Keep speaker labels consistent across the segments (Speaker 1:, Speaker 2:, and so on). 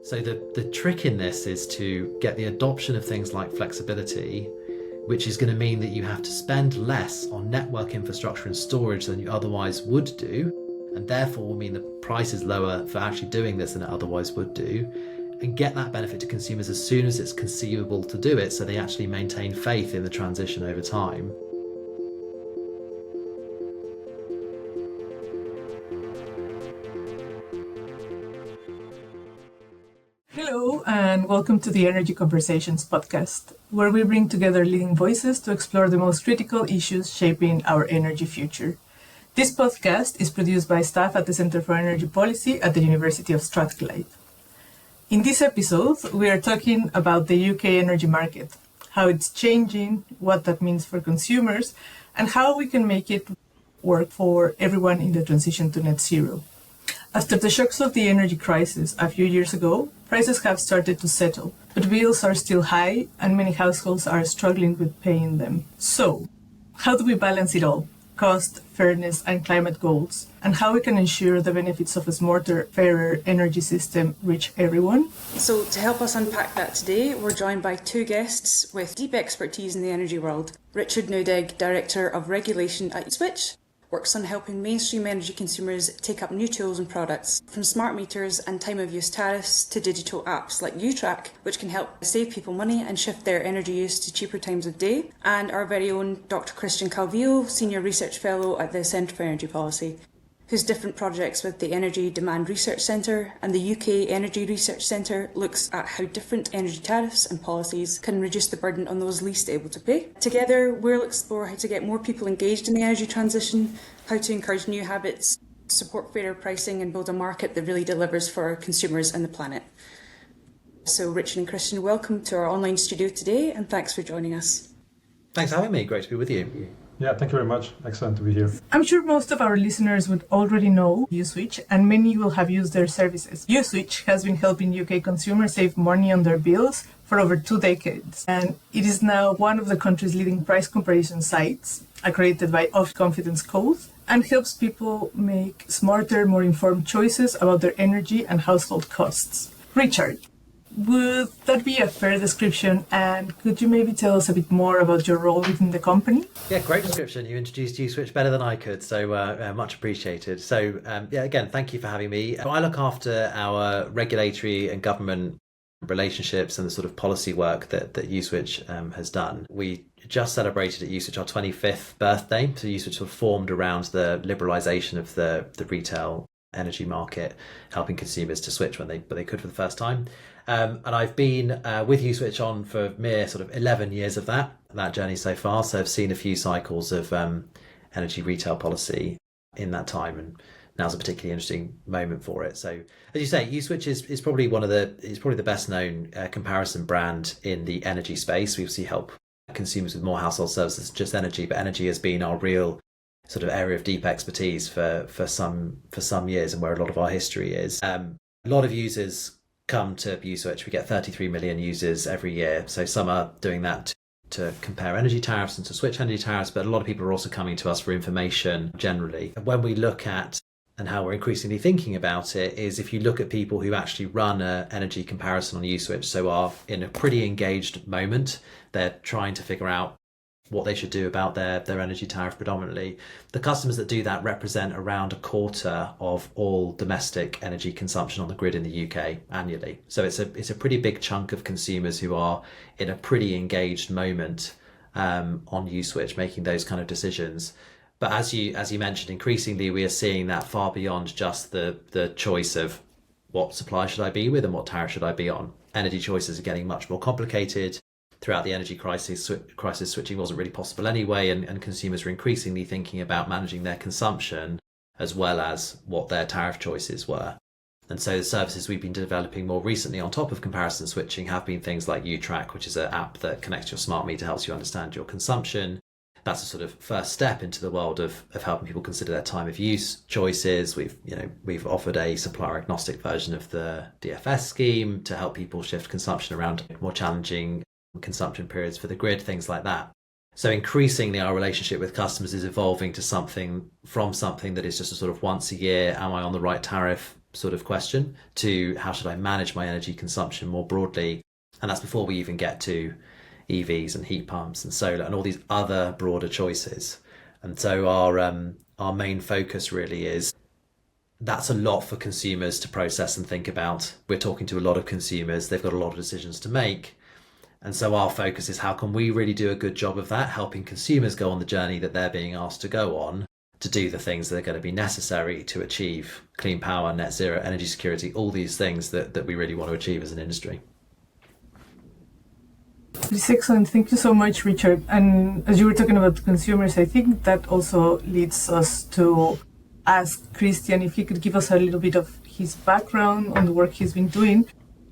Speaker 1: So the trick in this is to get the adoption of things like flexibility, which is going to mean that you have to spend less on network infrastructure and storage than you otherwise would do, and therefore will mean the price is lower for actually doing this than it otherwise would do, and get that benefit to consumers as soon as it's conceivable to do it, so they actually maintain faith in the transition over time.
Speaker 2: Hello, and welcome to the Energy Conversations podcast, where we bring together leading voices to explore the most critical issues shaping our energy future. This podcast is produced by staff at the Centre for Energy Policy at the University of Strathclyde. In this episode, we are talking about the UK energy market, how it's changing, what that means for consumers, and how we can make it work for everyone in the transition to net zero. After the shocks of the energy crisis a few years ago, prices have started to settle, but bills are still high and many households are struggling with paying them. So, how do we balance it all? Cost, fairness, and climate goals, and how we can ensure the benefits of a smarter, fairer energy system reach everyone?
Speaker 3: So to help us unpack that today, we're joined by two guests with deep expertise in the energy world. Richard Neudegg, Director of Regulation at Uswitch, works on helping mainstream energy consumers take up new tools and products, from smart meters and time-of-use tariffs to digital apps like Utrack, which can help save people money and shift their energy use to cheaper times of day, and our very own Dr. Christian Calvillo, Senior Research Fellow at the Centre for Energy Policy, whose different projects with the Energy Demand Research Centre and the UK Energy Research Centre looks at how different energy tariffs and policies can reduce the burden on those least able to pay. Together, we'll explore how to get more people engaged in the energy transition, how to encourage new habits, support fairer pricing and build a market that really delivers for our consumers and the planet. So Richard and Christian, welcome to our online studio today and thanks for joining us.
Speaker 1: Thanks for having me, great to be with you.
Speaker 4: Yeah, thank you very much. Excellent to be here.
Speaker 2: I'm sure most of our listeners would already know Uswitch, and many will have used their services. Uswitch has been helping UK consumers save money on their bills for over 2 decades, and it is now one of the country's leading price comparison sites, accredited by Of Confidence Code, and helps people make smarter, more informed choices about their energy and household costs. Richard, would that be a fair description, and could you maybe tell us a bit more about your role within the company?
Speaker 1: Yeah, great description. You introduced Uswitch better than I could, so much appreciated. So again, thank you for having me. I look after our regulatory and government relationships and the sort of policy work that Uswitch has done. We just celebrated at Uswitch our 25th birthday, so Uswitch sort of formed around the liberalisation of the retail energy market, helping consumers to switch when they could for the first time. And I've been with Uswitch on for mere sort of 11 years of that journey so far. So I've seen a few cycles of energy retail policy in that time, and now's a particularly interesting moment for it. So as you say, Uswitch is probably the best known comparison brand in the energy space. We obviously help consumers with more household services, just energy, but energy has been our real sort of area of deep expertise for some years, and where a lot of our history is. A lot of users come to Uswitch. We get 33 million users every year. So some are doing that to compare energy tariffs and to switch energy tariffs, but a lot of people are also coming to us for information generally. When we look at and how we're increasingly thinking about it is if you look at people who actually run an energy comparison on Uswitch, so are in a pretty engaged moment, they're trying to figure out what they should do about their energy tariff predominantly. The customers that do that represent around a quarter of all domestic energy consumption on the grid in the UK annually. So it's a pretty big chunk of consumers who are in a pretty engaged moment on Uswitch, making those kind of decisions. But as you mentioned, increasingly we are seeing that far beyond just the choice of what supply should I be with and what tariff should I be on. Energy choices are getting much more complicated. Throughout the energy crisis, switching wasn't really possible anyway, and consumers are increasingly thinking about managing their consumption as well as what their tariff choices were. And so the services we've been developing more recently on top of comparison switching have been things like Utrack, which is an app that connects your smart meter, helps you understand your consumption. That's a sort of first step into the world of helping people consider their time of use choices. We've offered a supplier agnostic version of the DFS scheme to help people shift consumption around more challenging consumption periods for the grid, things like that. So increasingly our relationship with customers is evolving to something that is just a sort of once a year, am I on the right tariff sort of question to how should I manage my energy consumption more broadly. And that's before we even get to EVs and heat pumps and solar and all these other broader choices. And so our main focus really is that's a lot for consumers to process and think about. We're talking to a lot of consumers. They've got a lot of decisions to make. And so our focus is how can we really do a good job of that, helping consumers go on the journey that they're being asked to go on to do the things that are going to be necessary to achieve clean power, net zero, energy security, all these things that we really want to achieve as an industry.
Speaker 2: It's excellent. Thank you so much, Richard. And as you were talking about consumers, I think that also leads us to ask Christian if he could give us a little bit of his background on the work he's been doing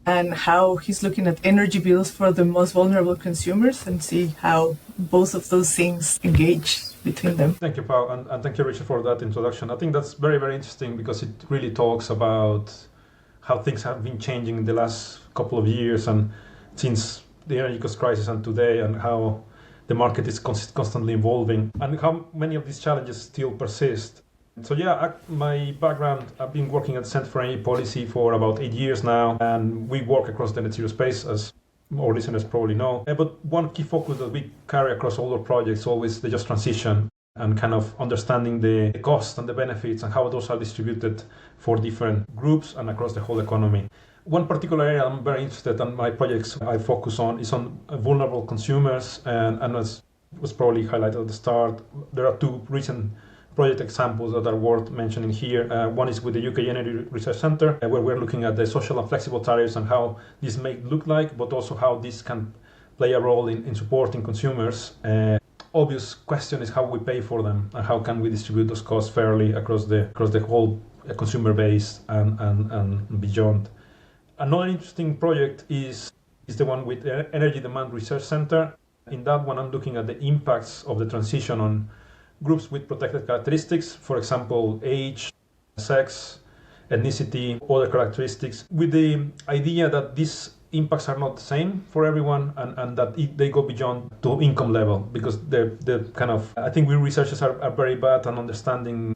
Speaker 2: and how he's looking at energy bills for the most vulnerable consumers and see how both of those things engage between them.
Speaker 4: Thank you, Pau, and thank you, Richard, for that introduction. I think that's very, very interesting because it really talks about how things have been changing in the last couple of years and since the energy cost crisis and today, and how the market is constantly evolving and how many of these challenges still persist. So my background, I've been working at the Center for Energy Policy for about 8 years now, and we work across the net zero space, as our listeners probably know. But one key focus that we carry across all our projects is always the just transition and kind of understanding the costs and the benefits and how those are distributed for different groups and across the whole economy. One particular area I'm very interested in, my projects I focus on, is on vulnerable consumers, and as was probably highlighted at the start, there are two recent project examples that are worth mentioning here. One is with the UK Energy Research Centre, where we're looking at the social and flexible tariffs and how this may look like, but also how this can play a role in supporting consumers. Obvious question is how we pay for them and how can we distribute those costs fairly across the whole consumer base and beyond. Another interesting project is the one with the Energy Demand Research Centre. In that one, I'm looking at the impacts of the transition on groups with protected characteristics, for example, age, sex, ethnicity, other characteristics, with the idea that these impacts are not the same for everyone and that they go beyond to income level, because they're kind of, I think we researchers are very bad at understanding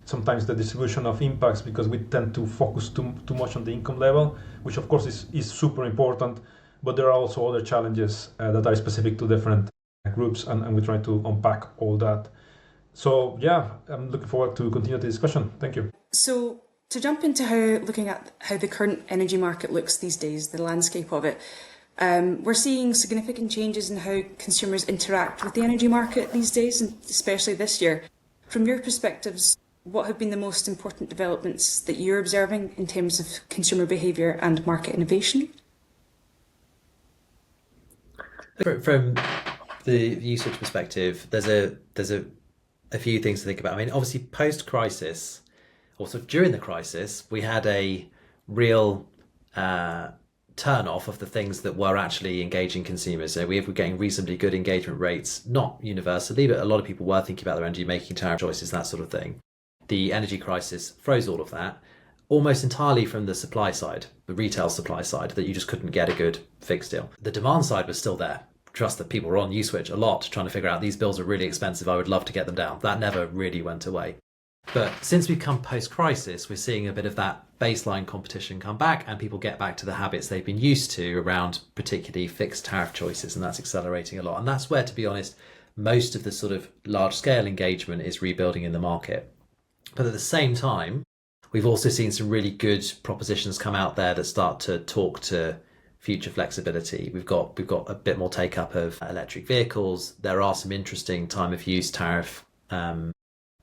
Speaker 4: sometimes the distribution of impacts because we tend to focus too much on the income level, which of course is super important, but there are also other challenges that are specific to different groups, and we try to unpack all that. So I'm looking forward to continue the discussion. Thank you.
Speaker 3: So to jump into looking at how the current energy market looks these days, the landscape of it, we're seeing significant changes in how consumers interact with the energy market these days, and especially this year. From your perspectives, what have been the most important developments that you're observing in terms of consumer behaviour and market innovation?
Speaker 1: From the Uswitch perspective, there's a few things to think about. I mean, obviously, post-crisis, also during the crisis, we had a real turn-off of the things that were actually engaging consumers. So we were getting reasonably good engagement rates, not universally, but a lot of people were thinking about their energy, making tariff choices, that sort of thing. The energy crisis froze all of that, almost entirely from the supply side, the retail supply side, that you just couldn't get a good fixed deal. The demand side was still there. Trust that people were on Uswitch a lot trying to figure out these bills are really expensive, I would love to get them down. That never really went away. But since we've come post-crisis, we're seeing a bit of that baseline competition come back and people get back to the habits they've been used to around particularly fixed tariff choices, and that's accelerating a lot. And that's where, to be honest, most of the sort of large-scale engagement is rebuilding in the market. But at the same time, we've also seen some really good propositions come out there that start to talk to future flexibility. We've got a bit more take up of electric vehicles. There are some interesting time of use tariff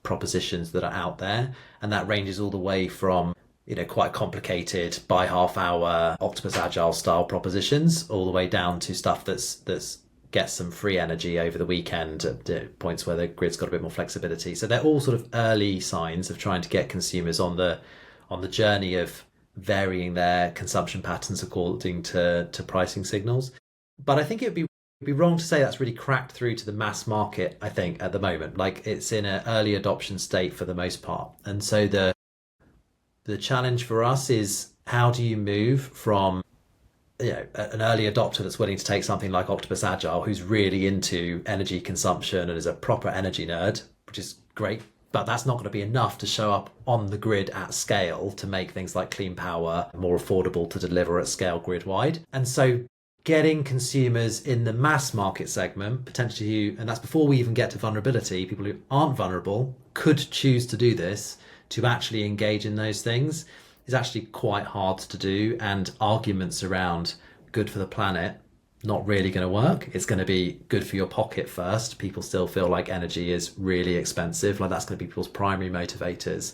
Speaker 1: propositions that are out there, and that ranges all the way from quite complicated by half hour Octopus Agile style propositions all the way down to stuff that's gets some free energy over the weekend at points where the grid's got a bit more flexibility. So they're all sort of early signs of trying to get consumers on the journey of varying their consumption patterns according to pricing signals. But I think it would be wrong to say that's really cracked through to the mass market, I think, at the moment. Like, it's in an early adoption state for the most part. And so the challenge for us is, how do you move from an early adopter that's willing to take something like Octopus Agile, who's really into energy consumption and is a proper energy nerd, which is great, But that's not going to be enough to show up on the grid at scale to make things like clean power more affordable to deliver at scale grid wide. And so getting consumers in the mass market segment, potentially, and that's before we even get to vulnerability, people who aren't vulnerable could choose to do this, to actually engage in those things, is actually quite hard to do. And arguments around good for the planet, not really going to work. It's going to be good for your pocket first. People still feel like energy is really expensive. Like that's going to be people's primary motivators.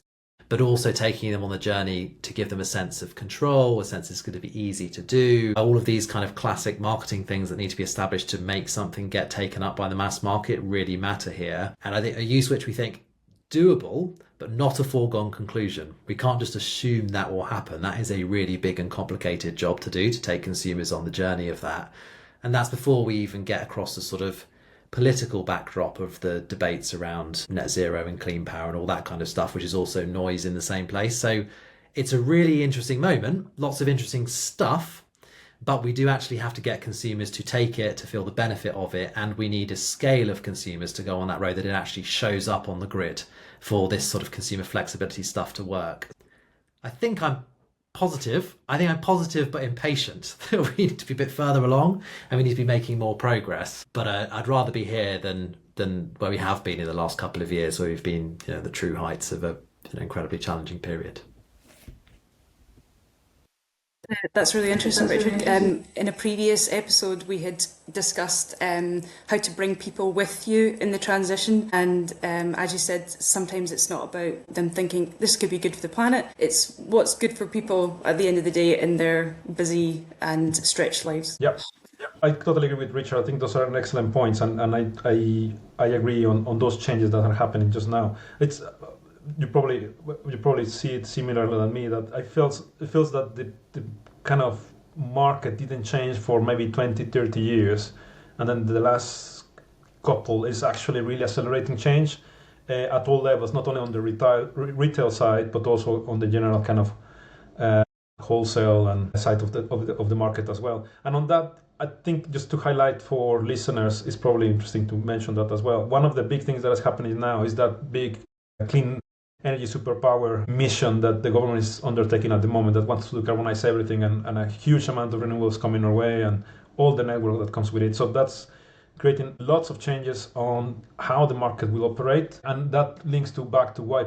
Speaker 1: But also taking them on the journey to give them a sense of control, a sense it's going to be easy to do. All of these kind of classic marketing things that need to be established to make something get taken up by the mass market really matter here. And I think a Uswitch we think doable, but not a foregone conclusion. We can't just assume that will happen. That is a really big and complicated job to do, to take consumers on the journey of that. And that's before we even get across the sort of political backdrop of the debates around net zero and clean power and all that kind of stuff, which is also noise in the same place. So it's a really interesting moment, lots of interesting stuff, but we do actually have to get consumers to take it, to feel the benefit of it. And we need a scale of consumers to go on that road that it actually shows up on the grid for this sort of consumer flexibility stuff to work. I think I'm positive but impatient. We need to be a bit further along and we need to be making more progress, but I'd rather be here than where we have been in the last couple of years, where we've been the true heights of an incredibly challenging period.
Speaker 3: That's really interesting, Richard. In a previous episode, we had discussed how to bring people with you in the transition. And as you said, sometimes it's not about them thinking this could be good for the planet. It's what's good for people at the end of the day in their busy and stretched lives.
Speaker 4: Yep. I totally agree with Richard. I think those are excellent points. And I agree on those changes that are happening just now. It's you probably see it similarly than me, that it feels that the kind of market didn't change for maybe 20, 30 years. And then the last couple is actually really accelerating change at all levels, not only on the retail side, but also on the general kind of wholesale and side of the market as well. And on that, I think just to highlight for listeners, it's probably interesting to mention that as well. One of the big things that is happening now is that big clean energy superpower mission that the government is undertaking at the moment, that wants to decarbonize everything, and a huge amount of renewables coming our way and all the network that comes with it. So that's creating lots of changes on how the market will operate, and that links back to why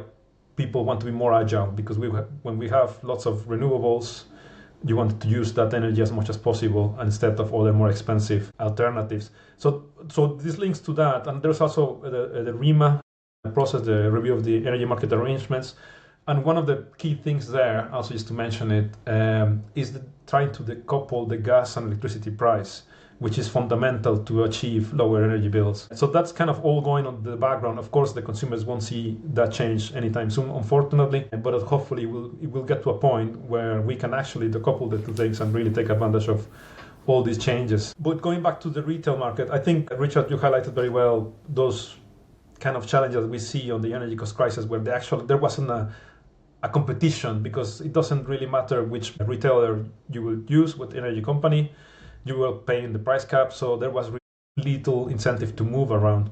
Speaker 4: people want to be more agile, because when we have lots of renewables, you want to use that energy as much as possible instead of other more expensive alternatives. So this links to that, and there's also the REMA process, the review of the energy market arrangements. And one of the key things there, also just to mention it, is trying to decouple the gas and electricity price, which is fundamental to achieve lower energy bills. So that's kind of all going on in the background. Of course, the consumers won't see that change anytime soon, unfortunately, but hopefully it will get to a point where we can actually decouple the two things and really take advantage of all these changes. But going back to the retail market, I think, Richard, you highlighted very well those kind of challenges that we see on the energy cost crisis, where there wasn't a competition, because it doesn't really matter which retailer you will use, what energy company, you will pay in the price cap. So there was really little incentive to move around.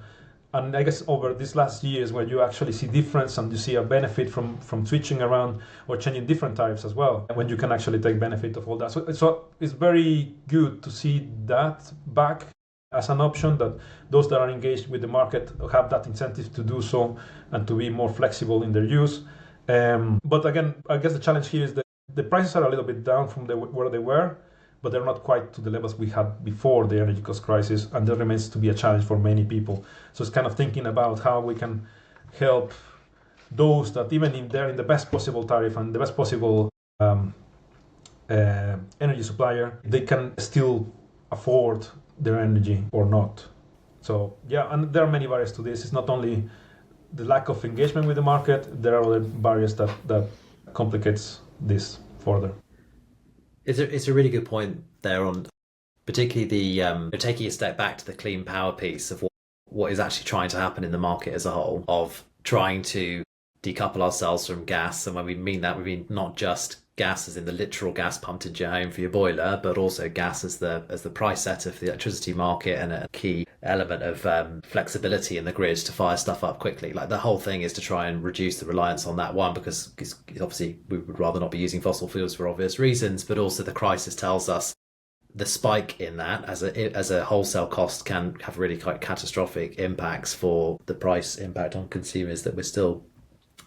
Speaker 4: And I guess over these last years, where you actually see difference and you see a benefit from switching around or changing different tariffs as well, when you can actually take benefit of all that. So it's very good to see that back as an option, that those that are engaged with the market have that incentive to do so and to be more flexible in their use. But again, I guess the challenge here is that the prices are a little bit down from where they were, but they're not quite to the levels we had before the energy cost crisis, and that remains to be a challenge for many people. So it's kind of thinking about how we can help those that, even if they're in the best possible tariff and the best possible energy supplier, they can still afford their energy or not. So yeah, and there are many barriers to this. It's not only the lack of engagement with the market, there are other barriers that complicates this further.
Speaker 1: It's a really good point there on particularly the taking a step back to the clean power piece of what is actually trying to happen in the market as a whole, of trying to decouple ourselves from gas. And when we mean that, we mean not just gas as in the literal gas pumped into your home for your boiler, but also gas as the price setter for the electricity market and a key element of flexibility in the grid to fire stuff up quickly. Like the whole thing is to try and reduce the reliance on that one, because obviously we would rather not be using fossil fuels for obvious reasons, but also the crisis tells us the spike in that as a wholesale cost can have really quite catastrophic impacts for the price impact on consumers that we're still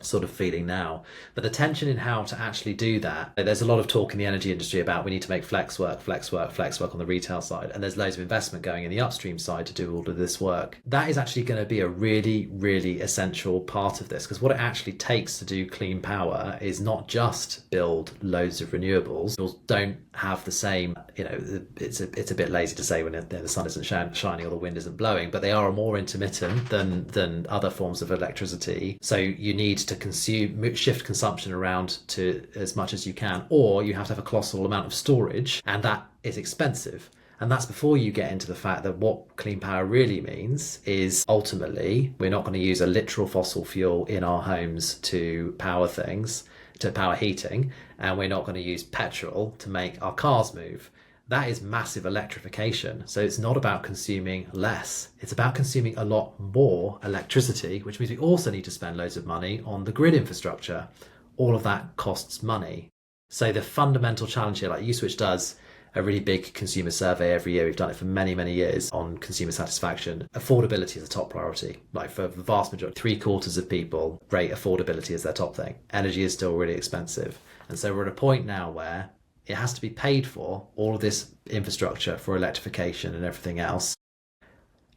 Speaker 1: sort of feeling now. But the tension in how to actually do that, there's a lot of talk in the energy industry about we need to make flex work on the retail side, and there's loads of investment going in the upstream side to do all of this work. That is actually going to be a really, really essential part of this, because what it actually takes to do clean power is not just build loads of renewables. Renewables don't have the same, it's a bit lazy to say when the sun isn't shining or the wind isn't blowing, but they are more intermittent than other forms of electricity. So you need to shift consumption around to as much as you can, or you have to have a colossal amount of storage, and that is expensive. And that's before you get into the fact that what clean power really means is ultimately we're not going to use a literal fossil fuel in our homes to power things, to power heating, and we're not going to use petrol to make our cars move. That is massive electrification. So it's not about consuming less. It's about consuming a lot more electricity, which means we also need to spend loads of money on the grid infrastructure. All of that costs money. So the fundamental challenge here, like Uswitch does a really big consumer survey every year. We've done it for many, many years on consumer satisfaction. Affordability is a top priority. Like for the vast majority, 3/4 of people rate affordability as their top thing. Energy is still really expensive. And so we're at a point now where it has to be paid for, all of this infrastructure for electrification and everything else,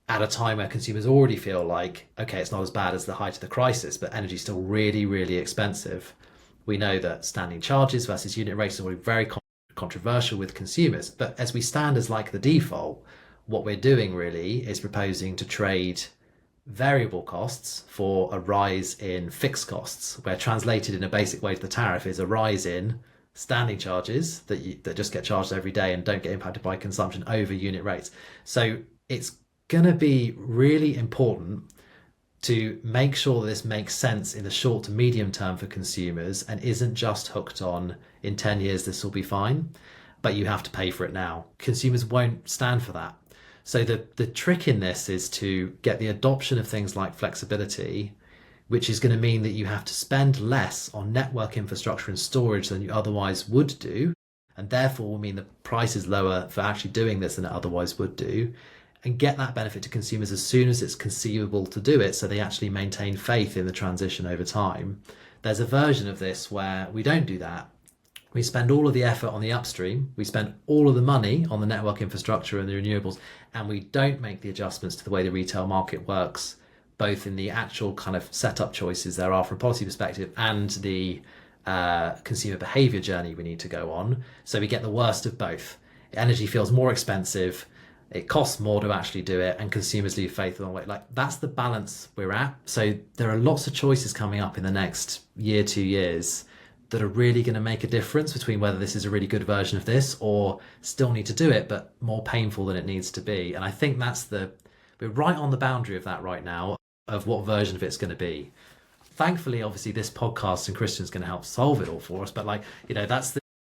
Speaker 1: at a time where consumers already feel like, okay, it's not as bad as the height of the crisis, but energy is still really, really expensive. We know that standing charges versus unit rates is already very controversial with consumers. But as we stand as like the default, what we're doing really is proposing to trade variable costs for a rise in fixed costs, where translated in a basic way to the tariff is a rise in standing charges that just get charged every day and don't get impacted by consumption over unit rates. So it's going to be really important to make sure that this makes sense in the short to medium term for consumers and isn't just hooked on in 10 years this will be fine, but you have to pay for it now. Consumers won't stand for that. So the trick in this is to get the adoption of things like flexibility, which is going to mean that you have to spend less on network infrastructure and storage than you otherwise would do, and therefore will mean the price is lower for actually doing this than it otherwise would do, and get that benefit to consumers as soon as it's conceivable to do it, so they actually maintain faith in the transition over time. There's a version of this where we don't do that. We spend all of the effort on the upstream, we spend all of the money on the network infrastructure and the renewables, and we don't make the adjustments to the way the retail market works, both in the actual kind of setup choices there are from a policy perspective and the consumer behaviour journey we need to go on. So we get the worst of both. Energy feels more expensive, it costs more to actually do it, and consumers lose faith along the way. Like, that's the balance we're at. So there are lots of choices coming up in the next year, 2 years, that are really going to make a difference between whether this is a really good version of this or still need to do it, but more painful than it needs to be. And I think we're right on the boundary of that right now, of what version of it's going to be. Thankfully, obviously, this podcast and Christian's going to help solve it all for us. But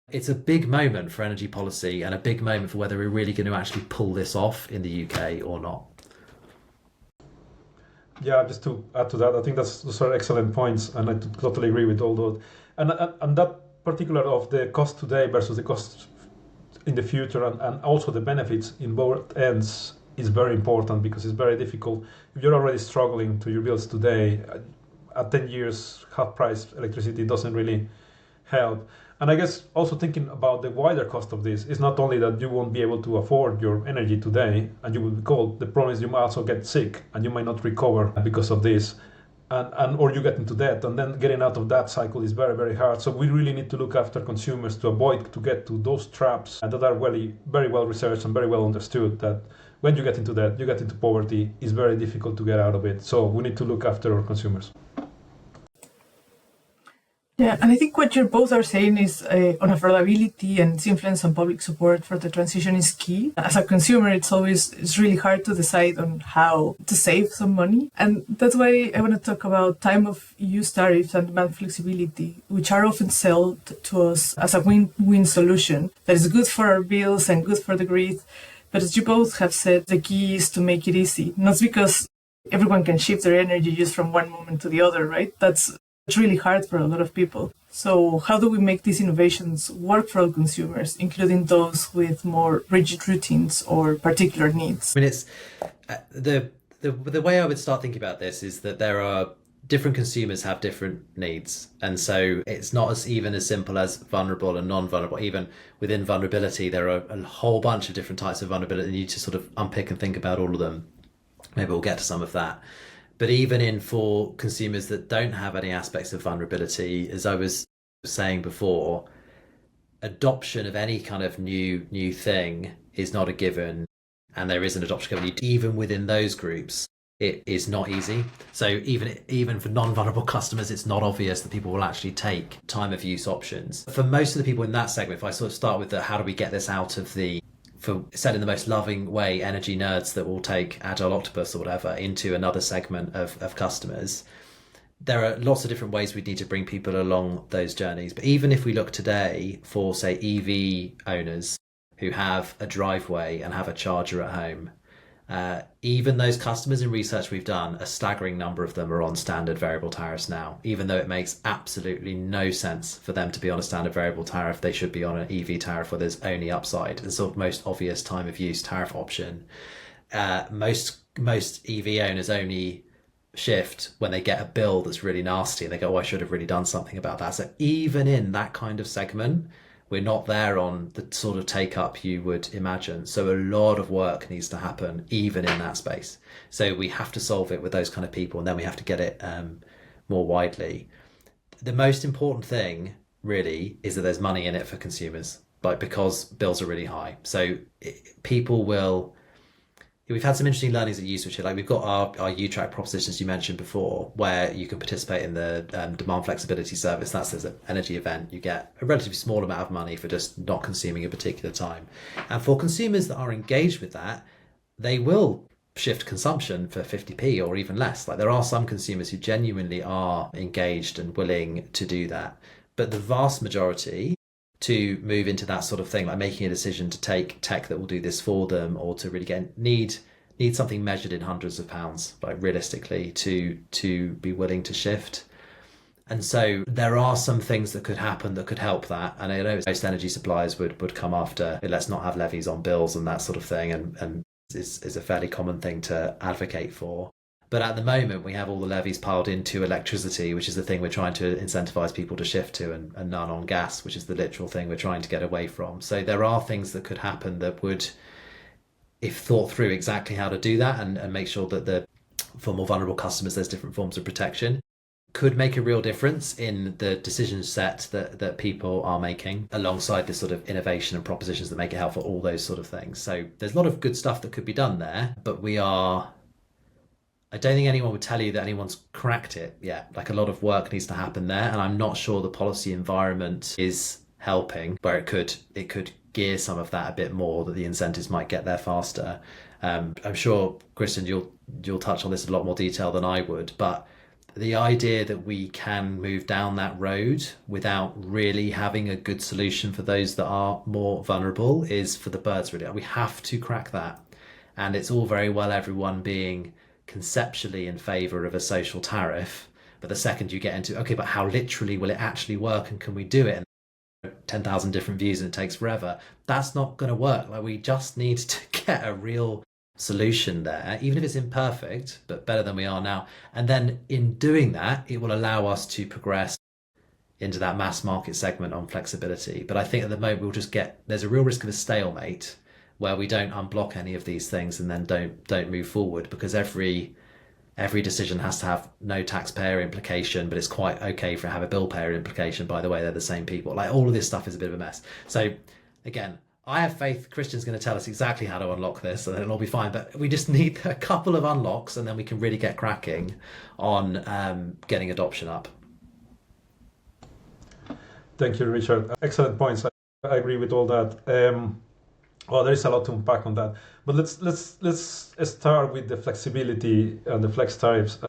Speaker 1: it's a big moment for energy policy and a big moment for whether we're really going to actually pull this off in the UK or not.
Speaker 4: Yeah, just to add to that, I think those are excellent points, and I totally agree with all those. And that particular of the cost today versus the cost in the future, and also the benefits in both ends is very important, because it's very difficult. If you're already struggling to your bills today, at 10 years, half price electricity doesn't really help. And I guess also thinking about the wider cost of this is not only that you won't be able to afford your energy today and you will be cold, the problem is you might also get sick and you might not recover because of this, or you get into debt, and then getting out of that cycle is very, very hard. So we really need to look after consumers to avoid to get to those traps that are really very well researched and very well understood, that when you get into debt, you get into poverty, it's very difficult to get out of it. So we need to look after our consumers.
Speaker 2: Yeah, and I think what you both are saying is on affordability and its influence on public support for the transition is key. As a consumer, it's really hard to decide on how to save some money. And that's why I want to talk about time of use tariffs and demand flexibility, which are often sold to us as a win-win solution that is good for our bills and good for the grid. But as you both have said, the key is to make it easy, not because everyone can shift their energy use from one moment to the other, right? It's really hard for a lot of people. So how do we make these innovations work for all consumers, including those with more rigid routines or particular needs?
Speaker 1: I mean, it's the way I would start thinking about this is that there are different consumers have different needs. And so it's not as simple as vulnerable and non-vulnerable. Even within vulnerability, there are a whole bunch of different types of vulnerability. You need to sort of unpick and think about all of them. Maybe we'll get to some of that. But even for consumers that don't have any aspects of vulnerability, as I was saying before, adoption of any kind of new thing is not a given, and there is an adoption given. Even within those groups, it is not easy. So even for non-vulnerable customers, it's not obvious that people will actually take time of use options. For most of the people in that segment, if I sort of start with how do we get this out of for said in the most loving way, energy nerds that will take Agile Octopus or whatever into another segment of customers, there are lots of different ways we need to bring people along those journeys. But even if we look today for, say, EV owners who have a driveway and have a charger at home, even those customers in research we've done, a staggering number of them are on standard variable tariffs now. Even though it makes absolutely no sense for them to be on a standard variable tariff, they should be on an EV tariff where there's only upside. The sort of most obvious time of use tariff option. Most EV owners only shift when they get a bill that's really nasty and they go, oh, I should have really done something about that. So even in that kind of segment, we're not there on the sort of take up you would imagine. So a lot of work needs to happen even in that space. So we have to solve it with those kind of people, and then we have to get it more widely. The most important thing really is that there's money in it for consumers, because bills are really high. So people will. We've had some interesting learnings at Uswitch. We've got our U-track propositions you mentioned before, where you can participate in the demand flexibility service. That's an energy event. You get a relatively small amount of money for just not consuming a particular time. And for consumers that are engaged with that, they will shift consumption for 50p or even less. There are some consumers who genuinely are engaged and willing to do that. But the vast majority to move into that sort of thing, like making a decision to take tech that will do this for them, or to really need something measured in hundreds of pounds, realistically, to be willing to shift. And so there are some things that could happen that could help that. And I know most energy suppliers would come after, let's not have levies on bills and that sort of thing, and is a fairly common thing to advocate for. But at the moment, we have all the levies piled into electricity, which is the thing we're trying to incentivize people to shift to, and none on gas, which is the literal thing we're trying to get away from. So there are things that could happen that would, if thought through exactly how to do that and make sure that for more vulnerable customers, there's different forms of protection, could make a real difference in the decision set that people are making, alongside this sort of innovation and propositions that make it helpful, all those sort of things. So there's a lot of good stuff that could be done there, but I don't think anyone would tell you that anyone's cracked it yet. A lot of work needs to happen there, and I'm not sure the policy environment is helping, where it could gear some of that a bit more, that the incentives might get there faster. I'm sure, Christian, you'll touch on this in a lot more detail than I would, but the idea that we can move down that road without really having a good solution for those that are more vulnerable is for the birds, really. We have to crack that. And it's all very well everyone being conceptually in favour of a social tariff, but the second you get into, okay, but how literally will it actually work, and can we do it? And 10,000 different views and it takes forever. That's not going to work. We just need to get a real solution there, even if it's imperfect, but better than we are now. And then in doing that, it will allow us to progress into that mass market segment on flexibility. But I think at the moment there's a real risk of a stalemate, where we don't unblock any of these things and then don't move forward, because every decision has to have no taxpayer implication, but it's quite okay for have a bill payer implication. By the way, they're the same people. All of this stuff is a bit of a mess. So again, I have faith Christian's going to tell us exactly how to unlock this, and then it'll all be fine. But we just need a couple of unlocks, and then we can really get cracking on getting adoption up.
Speaker 4: Thank you, Richard. Excellent points. I agree with all that. There is a lot to unpack on that. But let's start with the flexibility and the flex tariffs.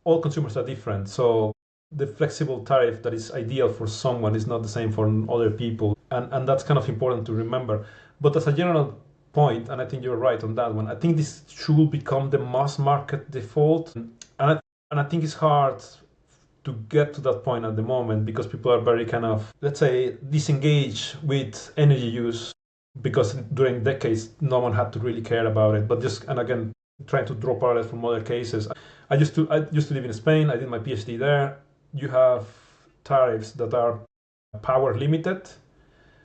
Speaker 4: All consumers are different, so the flexible tariff that is ideal for someone is not the same for other people, and that's kind of important to remember. But as a general point, and I think you're right on that one, I think this should become the mass market default, and I think it's hard to get to that point at the moment because people are very kind of, let's say, disengaged with energy use because during decades no one had to really care about it. But just, and again, trying to draw parallels from other cases. I used to live in Spain. I did my PhD there. You have tariffs that are power limited,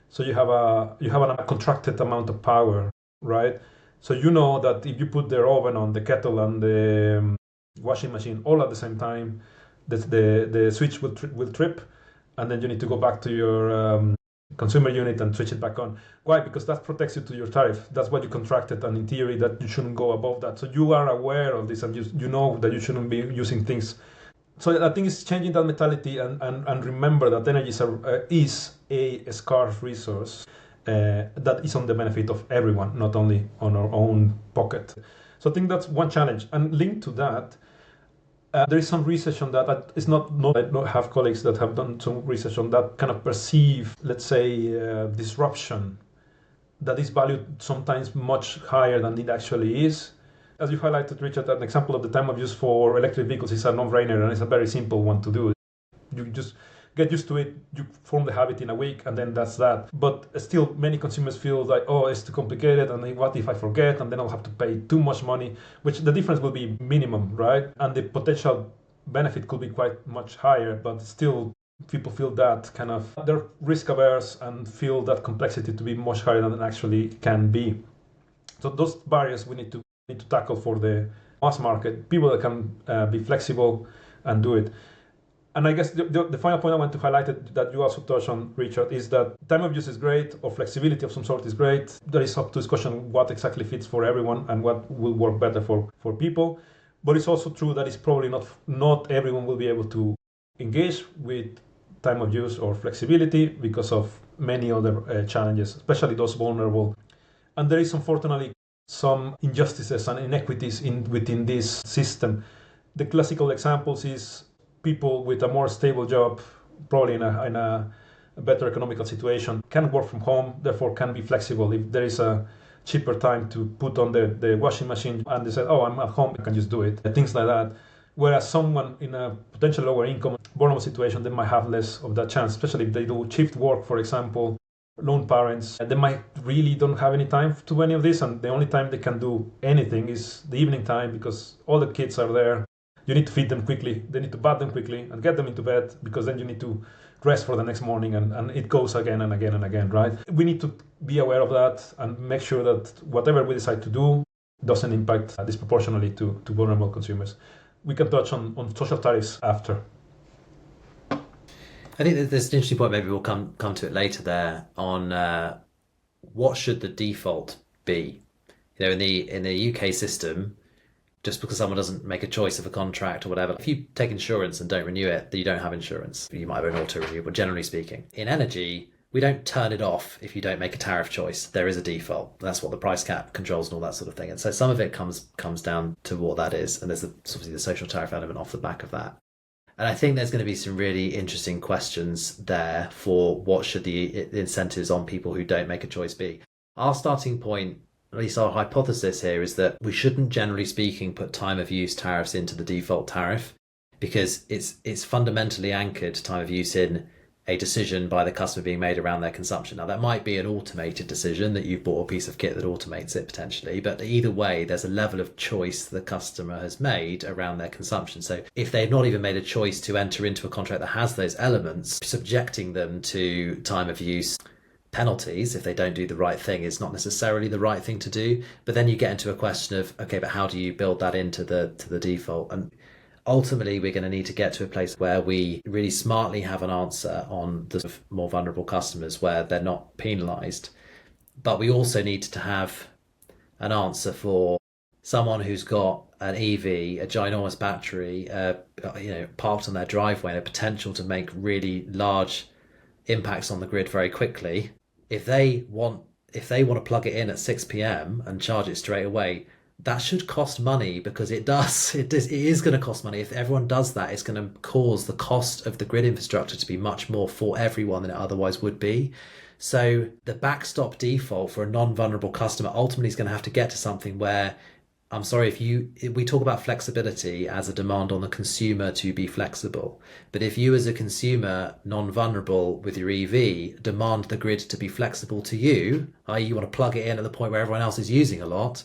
Speaker 4: so you have a contracted amount of power, right? So you know that if you put the oven on, the kettle and the washing machine all at the same time, the switch will trip, and then you need to go back to your consumer unit and switch it back on. Why? Because that protects you to your tariff. That's what you contracted, and in theory that you shouldn't go above that. So you are aware of this, and you know that you shouldn't be using things. So I think it's changing that mentality and remember that energy is a scarce resource that is on the benefit of everyone, not only on our own pocket. So I think that's one challenge. And linked to that, there is some research on that. It's not I don't have colleagues that have done some research on that kind of perceived, let's say, disruption that is valued sometimes much higher than it actually is. As you highlighted, Richard, an example of the time of use for electric vehicles is a no-brainer, and it's a very simple one to do. You just get used to it, you form the habit in a week, and then that's that. But still, many consumers feel like, oh, it's too complicated, and what if I forget, and then I'll have to pay too much money, which the difference will be minimum, right? And the potential benefit could be quite much higher, but still, people feel that kind of, they're risk averse and feel that complexity to be much higher than it actually can be. So those barriers we need to tackle for the mass market, people that can be flexible and do it. And I guess the final point I want to highlight that you also touched on, Richard, is that time of use is great, or flexibility of some sort is great. There is up to discussion what exactly fits for everyone and what will work better for people. But it's also true that it's probably not everyone will be able to engage with time of use or flexibility because of many other challenges, especially those vulnerable. And there is unfortunately some injustices and inequities within this system. The classical examples is people with a more stable job, probably in a better economical situation, can work from home, therefore can be flexible. If there is a cheaper time to put on the washing machine and they say, oh, I'm at home, I can just do it, things like that. Whereas someone in a potential lower income, vulnerable situation, they might have less of that chance, especially if they do shift work, for example. Lone parents, they might really don't have any time to do any of this, and the only time they can do anything is the evening time because all the kids are there. You need to feed them quickly, they need to bath them quickly and get them into bed because then you need to dress for the next morning, and it goes again and again and again, right? We need to be aware of that and make sure that whatever we decide to do doesn't impact disproportionately to vulnerable consumers. We can touch on social tariffs after.
Speaker 1: I think there's an interesting point, maybe we'll come to it later there, on what should the default be. You know, in the UK system, just because someone doesn't make a choice of a contract or whatever, if you take insurance and don't renew it, then you don't have insurance. You might have an auto-renew, but generally speaking. In energy, we don't turn it off if you don't make a tariff choice. There is a default. That's what the price cap controls and all that sort of thing. And so some of it comes down to what that is. And there's obviously the social tariff element off the back of that. And I think there's going to be some really interesting questions there for what should the incentives on people who don't make a choice be. Our starting point, at least our hypothesis here, is that we shouldn't, generally speaking, put time of use tariffs into the default tariff because it's fundamentally anchored time of use in a decision by the customer being made around their consumption. Now, that might be an automated decision that you've bought a piece of kit that automates it potentially, but either way, there's a level of choice the customer has made around their consumption. So if they've not even made a choice to enter into a contract that has those elements, subjecting them to time of use penalties if they don't do the right thing is not necessarily the right thing to do. But then you get into a question of, okay, but how do you build that into the default? And ultimately, we're going to need to get to a place where we really smartly have an answer on the sort of more vulnerable customers where they're not penalised. But we also need to have an answer for someone who's got an EV, a ginormous battery, parked on their driveway, and a potential to make really large impacts on the grid very quickly. If they want to plug it in at 6 p.m. and charge it straight away, that should cost money, because it is going to cost money. If everyone does that, it's going to cause the cost of the grid infrastructure to be much more for everyone than it otherwise would be. So the backstop default for a non-vulnerable customer ultimately is going to have to get to something where, I'm sorry, if we talk about flexibility as a demand on the consumer to be flexible, but if you as a consumer, non-vulnerable with your EV, demand the grid to be flexible to you, i.e. you want to plug it in at the point where everyone else is using a lot,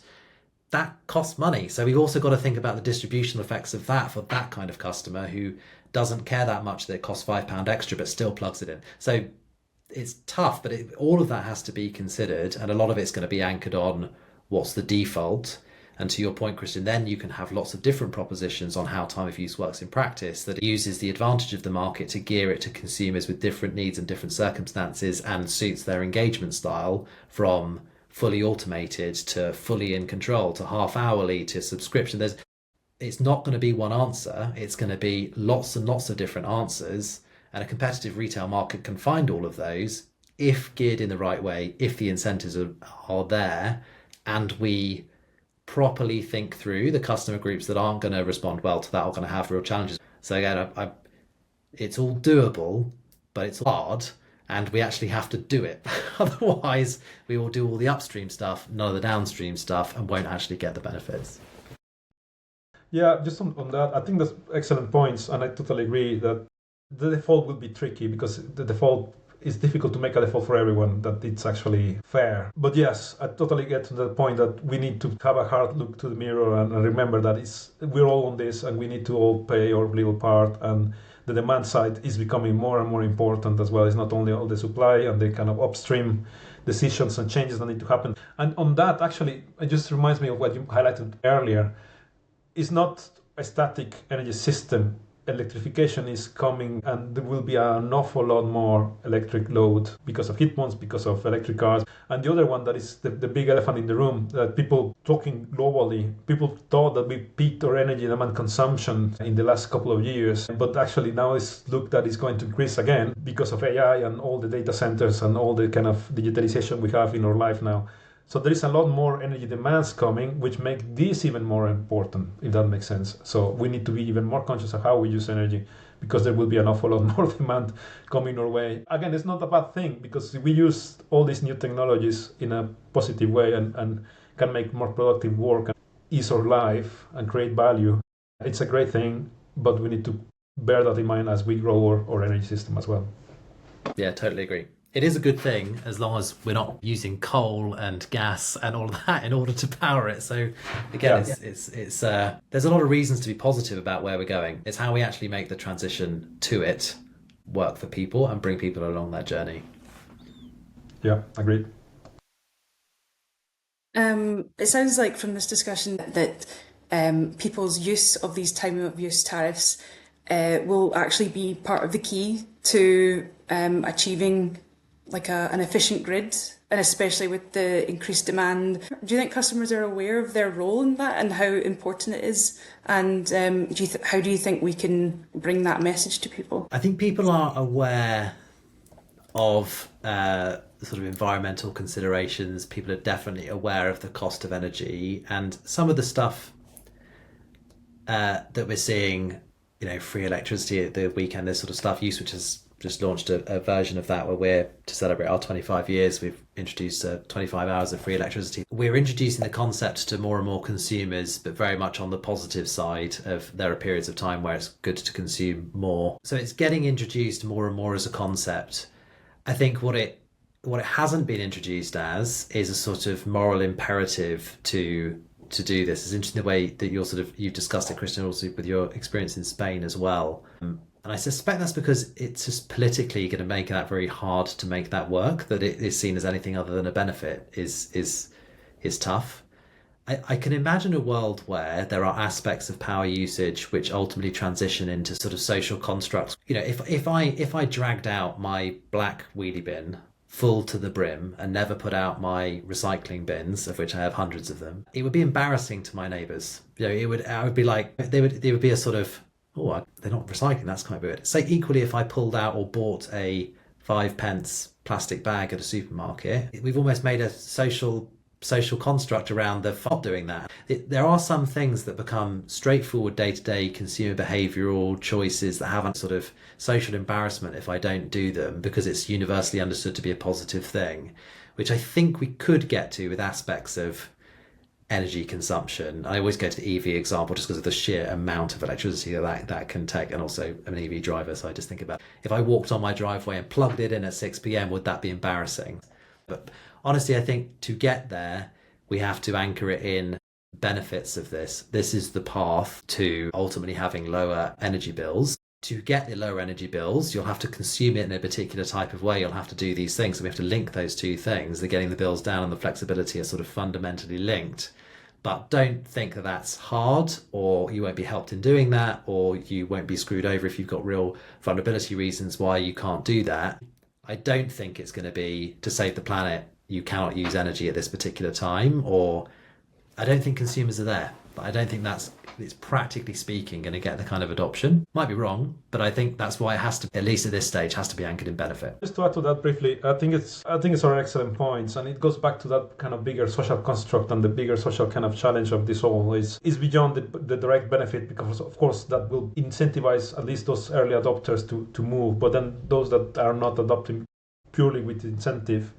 Speaker 1: that costs money. So we've also got to think about the distributional effects of that for that kind of customer who doesn't care that much that it costs £5 extra but still plugs it in. So it's tough, but all of that has to be considered, and a lot of it's going to be anchored on what's the default. And to your point, Christian, then you can have lots of different propositions on how time of use works in practice that uses the advantage of the market to gear it to consumers with different needs and different circumstances, and suits their engagement style, from fully automated to fully in control to half hourly to subscription. It's not going to be one answer. It's going to be lots and lots of different answers. And a competitive retail market can find all of those if geared in the right way, if the incentives are there, and we properly think through the customer groups that aren't going to respond well to that, are going to have real challenges. So again, it's all doable, but it's hard, and we actually have to do it. Otherwise, we will do all the upstream stuff, none of the downstream stuff, and won't actually get the benefits.
Speaker 4: Yeah, just on that, I think that's excellent points, and I totally agree that the default will be tricky, because the default is difficult to make a default for everyone that it's actually fair. But yes, I totally get to the point that we need to have a hard look to the mirror and remember that we're all on this, and we need to all play our little part, and the demand side is becoming more and more important as well. It's not only all the supply and the kind of upstream decisions and changes that need to happen. And on that, actually, it just reminds me of what you highlighted earlier. It's not a static energy system. Electrification is coming, and there will be an awful lot more electric load because of heat pumps, because of electric cars. And the other one that is the big elephant in the room, that people talking globally, people thought that we peaked our energy demand consumption in the last couple of years, but actually now it's looked that it's going to increase again because of AI and all the data centers and all the kind of digitalization we have in our life now. So there is a lot more energy demands coming, which make this even more important, if that makes sense. So we need to be even more conscious of how we use energy, because there will be an awful lot more demand coming our way. Again, it's not a bad thing, because if we use all these new technologies in a positive way and can make more productive work and ease our life and create value, it's a great thing, but we need to bear that in mind as we grow our energy system as well.
Speaker 1: Yeah, totally agree. It is a good thing as long as we're not using coal and gas and all of that in order to power it. So again, it's there's a lot of reasons to be positive about where we're going. It's how we actually make the transition to it work for people and bring people along that journey.
Speaker 4: Yeah, agreed.
Speaker 3: It sounds like from this discussion that people's use of these time of use tariffs will actually be part of the key to achieving like an efficient grid, and especially with the increased demand. Do you think customers are aware of their role in that and how important it is? And how do you think we can bring that message to people?
Speaker 1: I think people are aware of sort of environmental considerations. People are definitely aware of the cost of energy, and some of the stuff that we're seeing, free electricity at the weekend, this sort of stuff. Uswitch has just launched a version of that where we're, to celebrate our 25 years, we've introduced 25 hours of free electricity. We're introducing the concept to more and more consumers, but very much on the positive side of there are periods of time where it's good to consume more. So it's getting introduced more and more as a concept. I think what it hasn't been introduced as is a sort of moral imperative to do this. It's interesting the way that you've discussed it, Christian, also with your experience in Spain as well. And I suspect that's because it's just politically going to make that very hard to make that work, that it is seen as anything other than a benefit is tough. I can imagine a world where there are aspects of power usage which ultimately transition into sort of social constructs. If I dragged out my black wheelie bin full to the brim and never put out my recycling bins, of which I have hundreds of them, it would be embarrassing to my neighbours. I would be like, there would be a sort of, oh, they're not recycling, that's quite weird. So equally, if I pulled out or bought a 5p plastic bag at a supermarket. We've almost made a social construct around the not doing that. There are some things that become straightforward day-to-day consumer behavioural choices that have a sort of social embarrassment if I don't do them, because it's universally understood to be a positive thing, which I think we could get to with aspects of energy consumption. I always go to the EV example just because of the sheer amount of electricity that can take, and also I'm an EV driver, so I just think about if I walked on my driveway and plugged it in at 6 p.m, would that be embarrassing? But honestly, I think to get there, we have to anchor it in benefits of this. This is the path to ultimately having lower energy bills. To get the lower energy bills, you'll have to consume it in a particular type of way. You'll have to do these things. So we have to link those two things. The getting the bills down and the flexibility are sort of fundamentally linked. But don't think that that's hard, or you won't be helped in doing that, or you won't be screwed over if you've got real vulnerability reasons why you can't do that. I don't think it's going to be to save the planet, you cannot use energy at this particular time, or I don't think consumers are there. But I don't think it's practically speaking going to get the kind of adoption. Might be wrong, but I think that's why it has to, at least at this stage, has to be anchored in benefit.
Speaker 4: Just to add to that briefly, I think it's our excellent points, and it goes back to that kind of bigger social construct and the bigger social kind of challenge of this all is beyond the direct benefit, because of course that will incentivize at least those early adopters to move, but then those that are not adopting purely with incentive,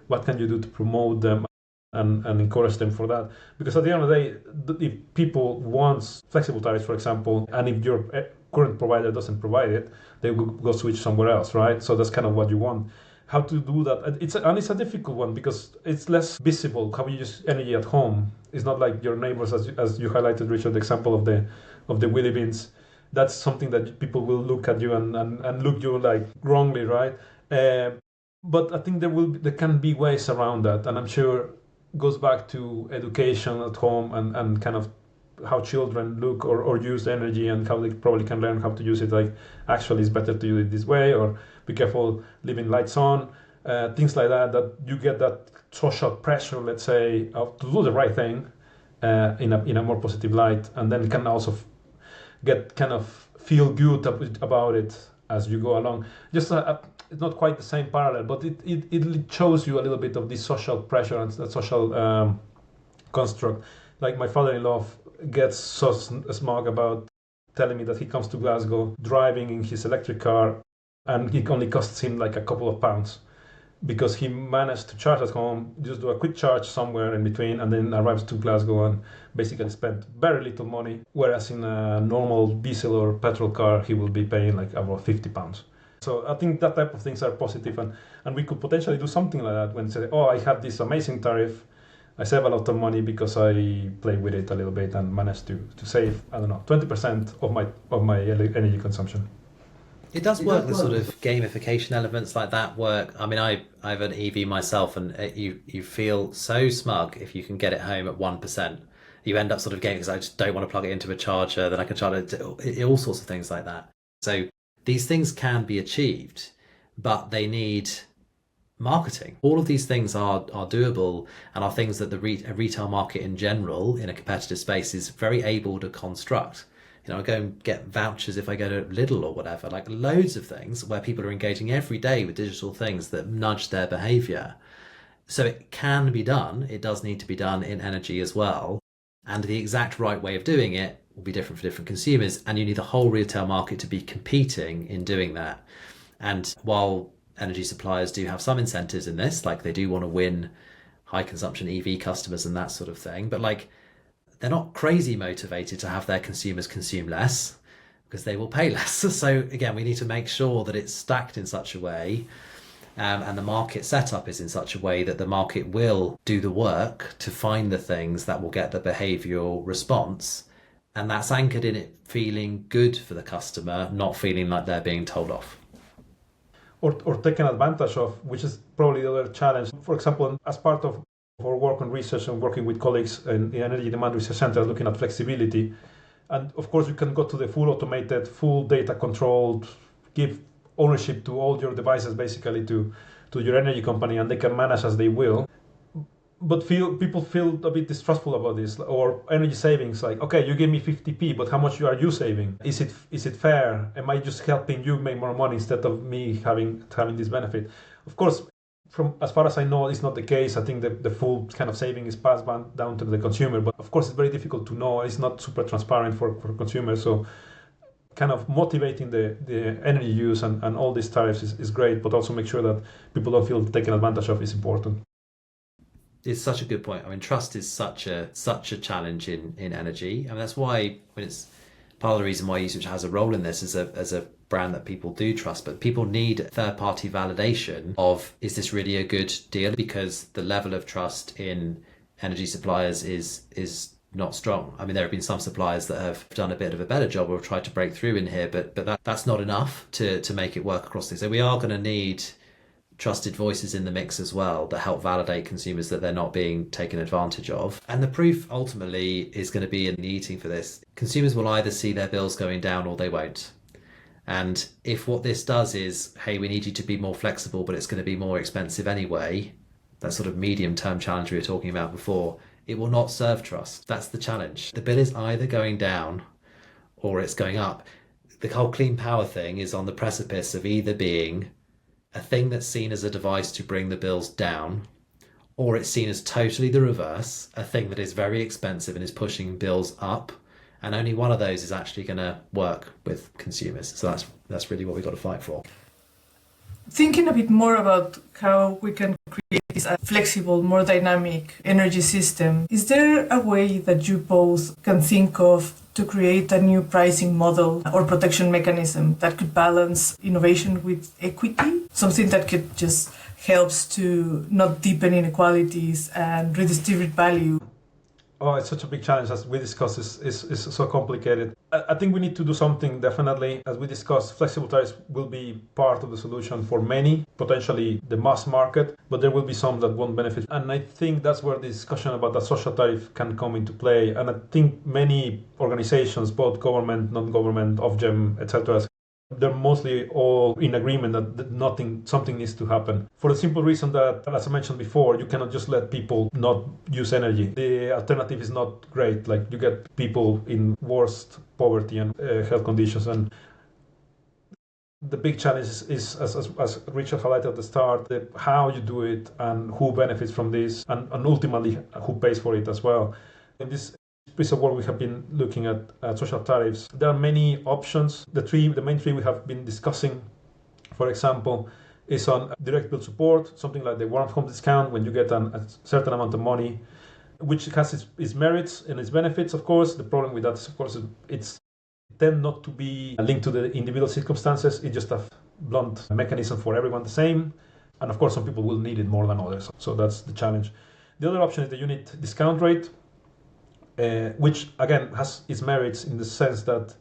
Speaker 4: what can you do to promote them and encourage them for that? Because at the end of the day, if people want flexible tariffs, for example, and if your current provider doesn't provide it, they will go switch somewhere else, right? So that's kind of what you want. How to do that? It's a difficult one because it's less visible how you use energy at home. It's not like your neighbors, as you highlighted, Richard, the example of the wheelie bins. That's something that people will look at you and look you like wrongly, right? But I think there can be ways around that, and I'm sure goes back to education at home and kind of how children look or use energy and how they probably can learn how to use it. Like, actually it's better to use it this way, or be careful leaving lights on, things like that you get that social pressure, let's say, to do the right thing in a more positive light, and then can also get kind of feel good about it as you go along. Just it's not quite the same parallel, but it shows you a little bit of this social pressure and that social construct. Like, my father-in-law gets so smug about telling me that he comes to Glasgow driving in his electric car, and it only costs him like a couple of pounds because he managed to charge at home, just do a quick charge somewhere in between, and then arrives to Glasgow and basically spent very little money, whereas in a normal diesel or petrol car he will be paying like about £50. So I think that type of things are positive, and we could potentially do something like that when say, oh, I have this amazing tariff, I save a lot of money because I play with it a little bit and manage to save, I don't know, 20% of my energy consumption.
Speaker 1: It does work. The sort of gamification elements like that work. I mean, I have an EV myself, and you feel so smug if you can get it home at 1%. You end up sort of gaming because I just don't want to plug it into a charger, then I can charge it, all sorts of things like that. So these things can be achieved, but they need marketing. All of these things are doable and are things that the retail market in general in a competitive space is very able to construct. You know, I go and get vouchers if I go to Lidl or whatever, like loads of things where people are engaging every day with digital things that nudge their behavior. So it can be done. It does need to be done in energy as well. And the exact right way of doing it will be different for different consumers. And you need the whole retail market to be competing in doing that. And while energy suppliers do have some incentives in this, like they do want to win high consumption EV customers and that sort of thing, but like they're not crazy motivated to have their consumers consume less because they will pay less. So again, we need to make sure that it's stacked in such a way and the market setup is in such a way that the market will do the work to find the things that will get the behavioural response, and that's anchored in it feeling good for the customer, not feeling like they're being told off.
Speaker 4: Or taken advantage of, which is probably the other challenge. For example, as part of our work on research and working with colleagues in the Energy Demand Research Center looking at flexibility, and of course you can go to the full automated, full data controlled, give ownership to all your devices basically to your energy company, and they can manage as they will. But people feel a bit distrustful about this, or energy savings. Like, okay, you give me 50p, but how much are you saving? Is it fair? Am I just helping you make more money instead of me having this benefit? Of course, from as far as I know, it's not the case. I think the full kind of saving is passed down to the consumer, but of course, it's very difficult to know. It's not super transparent for consumers. So, kind of motivating the energy use and all these tariffs is great, but also make sure that people don't feel taken advantage of is important.
Speaker 1: It's such a good point. I mean, trust is such a challenge in energy. I mean, that's why it's part of the reason why Uswitch has a role in this as a brand that people do trust. But people need third-party validation of, is this really a good deal? Because the level of trust in energy suppliers is not strong. I mean, there have been some suppliers that have done a bit of a better job or tried to break through in here, but that's not enough to make it work across things. So we are going to need trusted voices in the mix as well that help validate consumers that they're not being taken advantage of. And the proof ultimately is going to be in the eating for this. Consumers will either see their bills going down or they won't. And if what this does is, hey, we need you to be more flexible, but it's going to be more expensive anyway, that sort of medium-term challenge we were talking about before, it will not serve trust. That's the challenge. The bill is either going down or it's going up. The whole clean power thing is on the precipice of either being a thing that's seen as a device to bring the bills down, or it's seen as totally the reverse, a thing that is very expensive and is pushing bills up. And only one of those is actually going to work with consumers. So that's really what we've got to fight for.
Speaker 2: Thinking a bit more about how we can create this flexible, more dynamic energy system, is there a way that you both can think of to create a new pricing model or protection mechanism that could balance innovation with equity? Something that could just helps to not deepen inequalities and redistribute value.
Speaker 4: Oh, it's such a big challenge, as we discussed. Is so complicated. I think we need to do something, definitely. As we discussed, flexible tariffs will be part of the solution for many, potentially the mass market, but there will be some that won't benefit. And I think that's where the discussion about the social tariff can come into play. And I think many organizations, both government, non-government, Ofgem, etc., they're mostly all in agreement that something needs to happen. For the simple reason that, as I mentioned before, you cannot just let people not use energy. The alternative is not great. Like, you get people in worst poverty and health conditions. And the big challenge is as Richard highlighted at the start, how you do it and who benefits from this, and ultimately who pays for it as well. In this piece of work we have been looking at social tariffs. There are many options. The main three we have been discussing, for example, is on direct bill support, something like the warm home discount when you get a certain amount of money, which has its merits and its benefits, of course. The problem with that is, of course, it's tend not to be linked to the individual circumstances. It's just a blunt mechanism for everyone the same. And of course, some people will need it more than others. So that's the challenge. The other option is the unit discount rate, which again has its merits in the sense that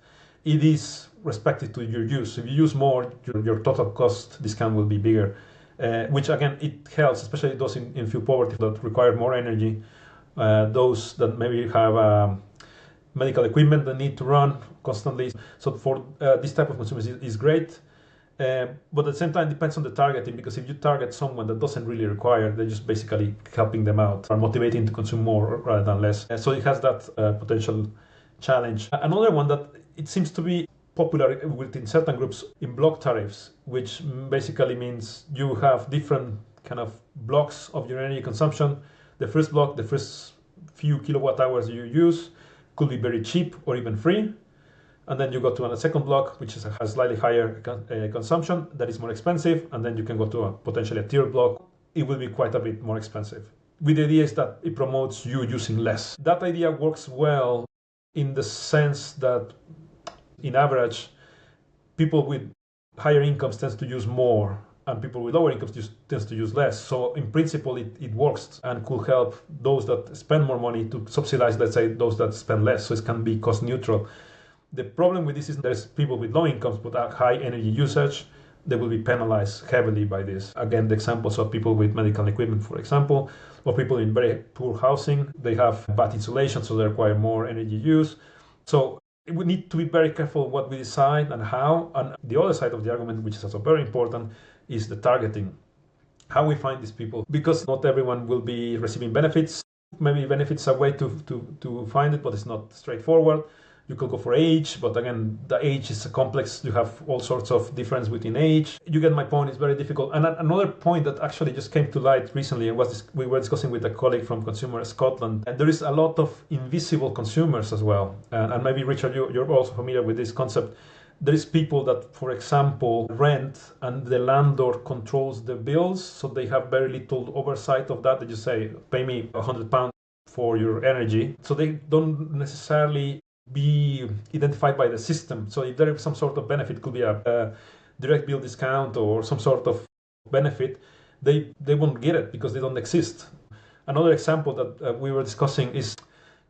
Speaker 4: it is respective to your use. If you use more, your total cost discount will be bigger, which again, it helps, especially those in fuel poverty that require more energy, those that maybe have medical equipment that need to run constantly. So for this type of consumers is great. But at the same time, it depends on the targeting, because if you target someone that doesn't really require, they're just basically helping them out or motivating to consume more rather than less. So it has that potential challenge. Another one that it seems to be popular within certain groups in block tariffs, which basically means you have different kind of blocks of your energy consumption. The first block, the first few kilowatt hours you use could be very cheap or even free. And then you go to a second block, which has slightly higher consumption, that is more expensive. And then you can go to potentially a tier block. It will be quite a bit more expensive. With the idea is that it promotes you using less. That idea works well in the sense that, in average, people with higher incomes tends to use more, and people with lower incomes tends to use less. So in principle, it works and could help those that spend more money to subsidize, let's say, those that spend less. So it can be cost neutral. The problem with this is there's people with low incomes but high energy usage. They will be penalized heavily by this. Again, the examples of people with medical equipment, for example, or people in very poor housing. They have bad insulation, so they require more energy use. So we need to be very careful what we decide and how. And the other side of the argument, which is also very important, is the targeting. how we find these people, because not everyone will be receiving benefits. Maybe benefits are a way to find it, but it's not straightforward. You could go for age, but again, the age is complex. You have all sorts of difference within age. You get my point, it's very difficult. And another point that actually just came to light recently, and we were discussing with a colleague from Consumer Scotland, and there is a lot of invisible consumers as well. And maybe, Richard, you're also familiar with this concept. There is people that, for example, rent and the landlord controls the bills, so they have very little oversight of that. They just say, pay me £100 for your energy. So they don't necessarily be identified by the system. So if there is some sort of benefit, it could be a direct bill discount or some sort of benefit, they won't get it because they don't exist. Another example that we were discussing is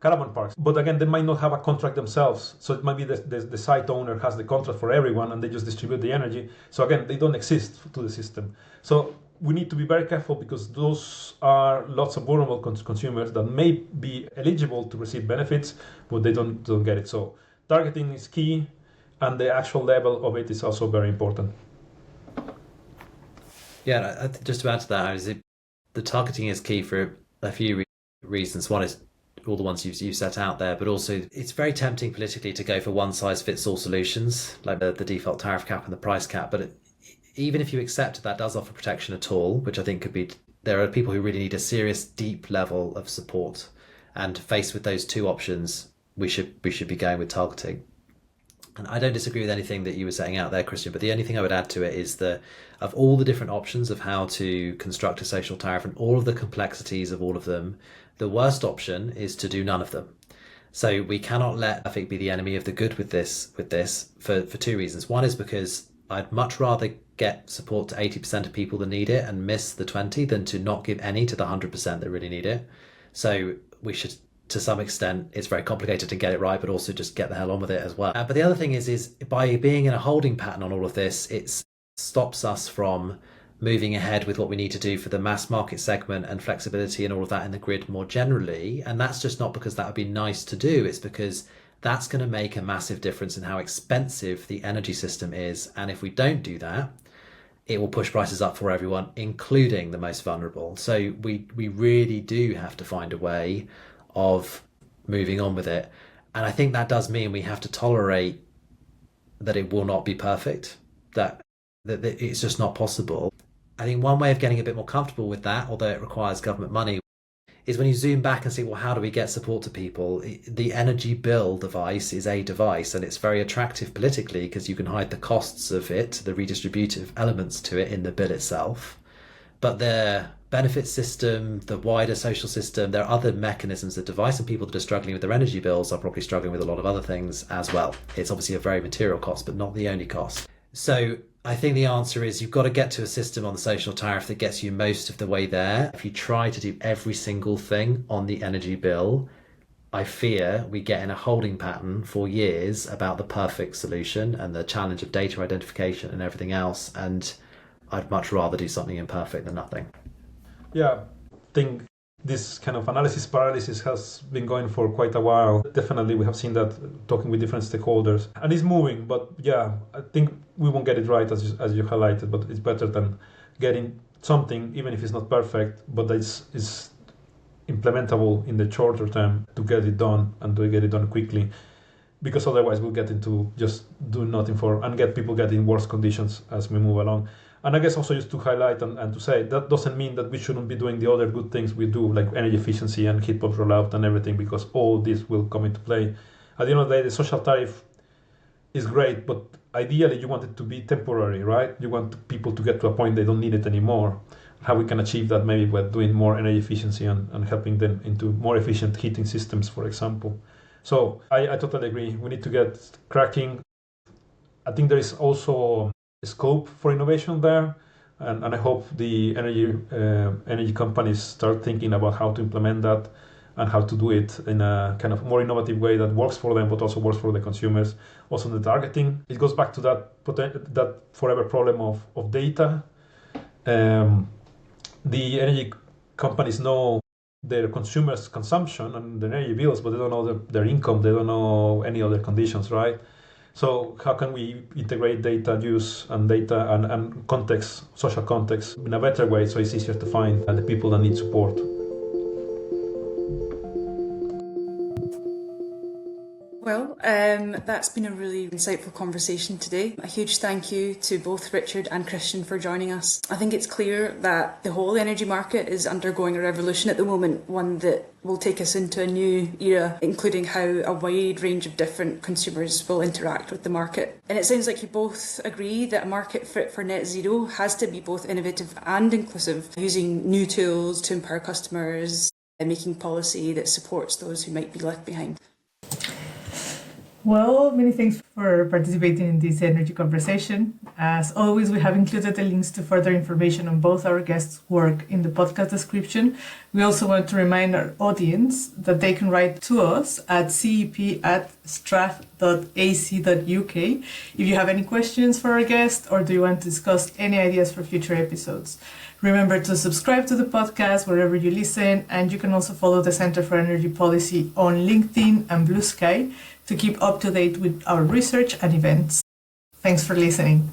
Speaker 4: caravan parks. But again, they might not have a contract themselves. So it might be the site owner has the contract for everyone and they just distribute the energy. So again, they don't exist to the system. So we need to be very careful because those are lots of vulnerable consumers that may be eligible to receive benefits, but they don't get it. So targeting is key, and the actual level of it is also very important.
Speaker 1: Yeah, just to add to that, the targeting is key for a few reasons. One is all the ones you set out there, but also it's very tempting politically to go for one-size-fits-all solutions, like the default tariff cap and the price cap, but even if you accept that does offer protection at all, which I think could be, there are people who really need a serious, deep level of support. And faced with those two options, we should be going with targeting. And I don't disagree with anything that you were setting out there, Christian, but the only thing I would add to it is that of all the different options of how to construct a social tariff and all of the complexities of all of them, the worst option is to do none of them. So we cannot let perfect be the enemy of the good with this for two reasons. One is because I'd much rather get support to 80% of people that need it and miss the 20 than to not give any to the 100% that really need it. So we should, to some extent, it's very complicated to get it right, but also just get the hell on with it as well. But the other thing is by being in a holding pattern on all of this, it stops us from moving ahead with what we need to do for the mass market segment and flexibility and all of that in the grid more generally. And that's just not because that would be nice to do. It's because that's going to make a massive difference in how expensive the energy system is. And if we don't do that, it will push prices up for everyone, including the most vulnerable. So we really do have to find a way of moving on with it. And I think that does mean we have to tolerate that it will not be perfect, that it's just not possible. I think one way of getting a bit more comfortable with that, although it requires government money, is when you zoom back and see, well, how do we get support to people? The energy bill device is a device, and it's very attractive politically because you can hide the costs of it, the redistributive elements to it in the bill itself. But the benefit system, the wider social system, there are other mechanisms. The device and people that are struggling with their energy bills are probably struggling with a lot of other things as well. It's obviously a very material cost, but not the only cost. So I think the answer is you've got to get to a system on the social tariff that gets you most of the way there. If you try to do every single thing on the energy bill, I fear we get in a holding pattern for years about the perfect solution and the challenge of data identification and everything else. And I'd much rather do something imperfect than nothing.
Speaker 4: Yeah, I think this kind of analysis paralysis has been going for quite a while. Definitely, we have seen that talking with different stakeholders, and it's moving. But yeah, I think we won't get it right as you highlighted. But it's better than getting something, even if it's not perfect, but it's implementable in the shorter term to get it done and to get it done quickly. Because otherwise, we'll get into just doing nothing and get people getting worse conditions as we move along. And I guess also just to highlight and to say that doesn't mean that we shouldn't be doing the other good things we do, like energy efficiency and heat pump rollout and everything, because all this will come into play. At the end of the day, the social tariff is great, but ideally you want it to be temporary, right? You want people to get to a point they don't need it anymore. How we can achieve that maybe by doing more energy efficiency and helping them into more efficient heating systems, for example. So I totally agree. We need to get cracking. I think there is also scope for innovation there, and I hope the energy companies start thinking about how to implement that and how to do it in a kind of more innovative way that works for them but also works for the consumers. Also the targeting, it goes back to that forever problem of data. The energy companies know their consumers' consumption and their energy bills, but they don't know their income, they don't know any other conditions, right? So how can we integrate data use and data and context, social context in a better way so it's easier to find the people that need support?
Speaker 3: Well, that's been a really insightful conversation today. A huge thank you to both Richard and Christian for joining us. I think it's clear that the whole energy market is undergoing a revolution at the moment, one that will take us into a new era, including how a wide range of different consumers will interact with the market. And it sounds like you both agree that a market fit for net zero has to be both innovative and inclusive, using new tools to empower customers and making policy that supports those who might be left behind.
Speaker 2: Well, many thanks for participating in this energy conversation. As always, we have included the links to further information on both our guests' work in the podcast description. We also want to remind our audience that they can write to us at cep@strath.ac.uk if you have any questions for our guest or do you want to discuss any ideas for future episodes. Remember to subscribe to the podcast wherever you listen, and you can also follow the Center for Energy Policy on LinkedIn and Blue Sky to keep up to date with our research and events. Thanks for listening.